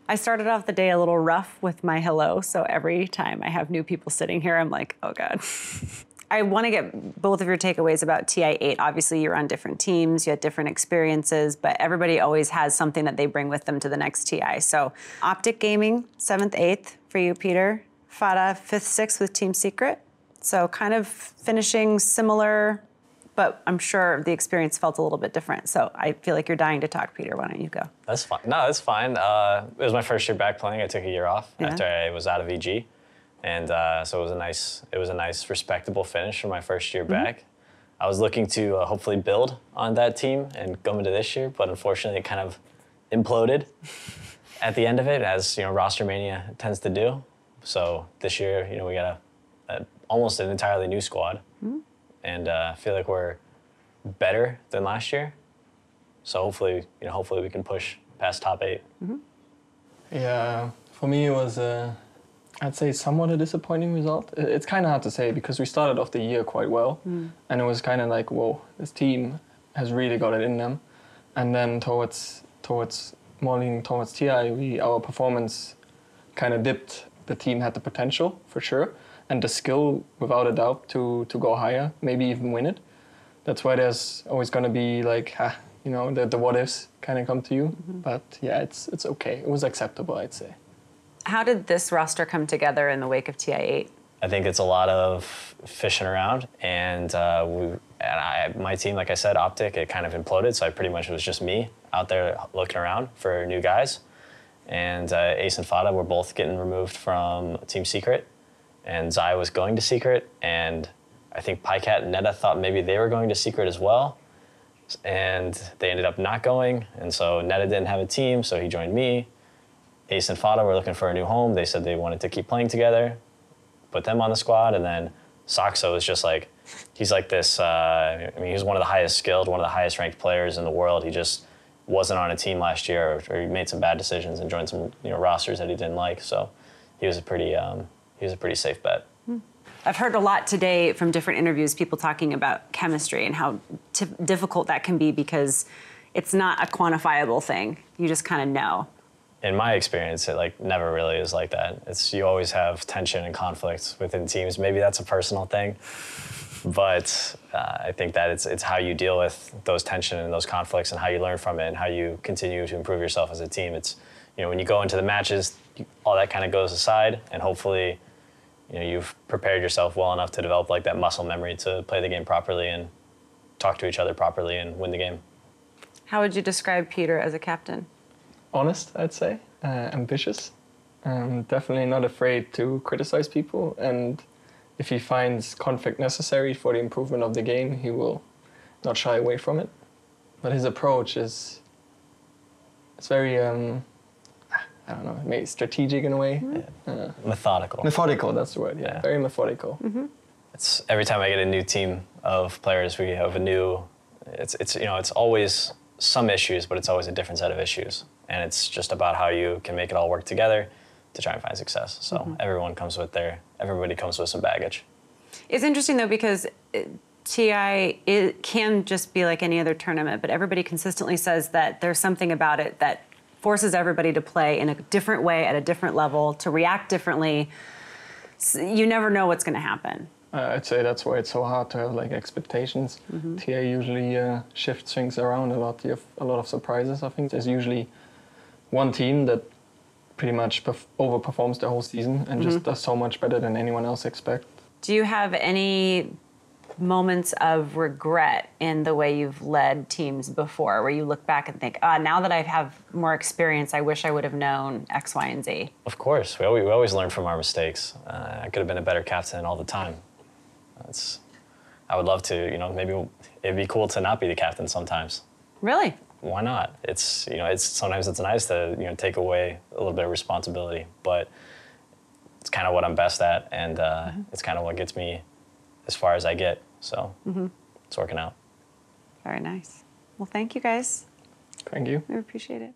I started off the day a little rough with my hello, so every time I have new people sitting here, I'm like, oh God. I want to get both of your takeaways about TI8. Obviously, you're on different teams, you had different experiences, but everybody always has something that they bring with them to the next TI. So Optic Gaming, 7th, 8th for you, Peter. Fata, 5th, 6th with Team Secret. So kind of finishing similar, but I'm sure the experience felt a little bit different. So I feel like you're dying to talk, Peter. Why don't you go? That's fine. No, that's fine. It was my first year back playing. I took a year off after I was out of EG. And so it was a nice, respectable finish for my first year back. I was looking to hopefully build on that team and go into this year, but unfortunately it kind of imploded at the end of it, as roster mania tends to do. So this year, we got almost an entirely new squad, and I feel like we're better than last year. So hopefully we can push past top 8. Yeah, for me it was I'd say somewhat a disappointing result. It's kind of hard to say because we started off the year quite well, and it was kind of like, whoa, this team has really got it in them. And then towards more leaning towards TI, our performance kind of dipped. The team had the potential for sure, and the skill without a doubt to go higher, maybe even win it. That's why there's always going to be like, the what ifs kind of come to you. But yeah, it's okay. It was acceptable, I'd say. How did this roster come together in the wake of TI8? I think it's a lot of fishing around, and my team, like I said, Optic, it kind of imploded, so it was just me out there looking around for new guys. And Ace and Fata were both getting removed from Team Secret, and Zai was going to Secret, and I think Pycat and Netta thought maybe they were going to Secret as well, and they ended up not going, and so Netta didn't have a team, so he joined me. Ace and Fata were looking for a new home. They said they wanted to keep playing together, put them on the squad, and then Saxo is just like, he's like this, he's one of the highest skilled, one of the highest ranked players in the world. He just wasn't on a team last year, or he made some bad decisions and joined some rosters that he didn't like. So he was a pretty safe bet. I've heard a lot today from different interviews, people talking about chemistry and how difficult that can be because it's not a quantifiable thing. You just kind of know. In my experience, it never really is like that. You always have tension and conflict within teams. Maybe that's a personal thing, but I think that it's how you deal with those tension and those conflicts and how you learn from it and how you continue to improve yourself as a team. It's when you go into the matches, all that kind of goes aside, and hopefully, you've prepared yourself well enough to develop that muscle memory to play the game properly and talk to each other properly and win the game. How would you describe Peter as a captain? Honest, I'd say. Ambitious. Definitely not afraid to criticize people, and if he finds conflict necessary for the improvement of the game, he will not shy away from it. But his approach is very, I don't know, maybe strategic in a way. Methodical. Methodical, that's the word, yeah. Very methodical. It's every time I get a new team of players, we have a new, it's always some issues, but it's always a different set of issues. And it's just about how you can make it all work together to try and find success. So everybody comes with some baggage. It's interesting though, because TI, it can just be like any other tournament, but everybody consistently says that there's something about it that forces everybody to play in a different way at a different level, to react differently. So you never know what's gonna happen. I'd say that's why it's so hard to have expectations. TI usually shifts things around a lot. You have a lot of surprises. I think there's usually one team that pretty much overperforms the whole season and just does so much better than anyone else expects. Do you have any moments of regret in the way you've led teams before, where you look back and think, now that I have more experience, I wish I would have known X, Y, and Z? Of course. We always learn from our mistakes. I could have been a better captain all the time. I would love to, maybe it'd be cool to not be the captain sometimes. Really? Why not? Sometimes it's nice to, take away a little bit of responsibility, but it's kind of what I'm best at, and it's kind of what gets me as far as I get. So it's working out. Very nice. Well, thank you guys. Thank you. We appreciate it.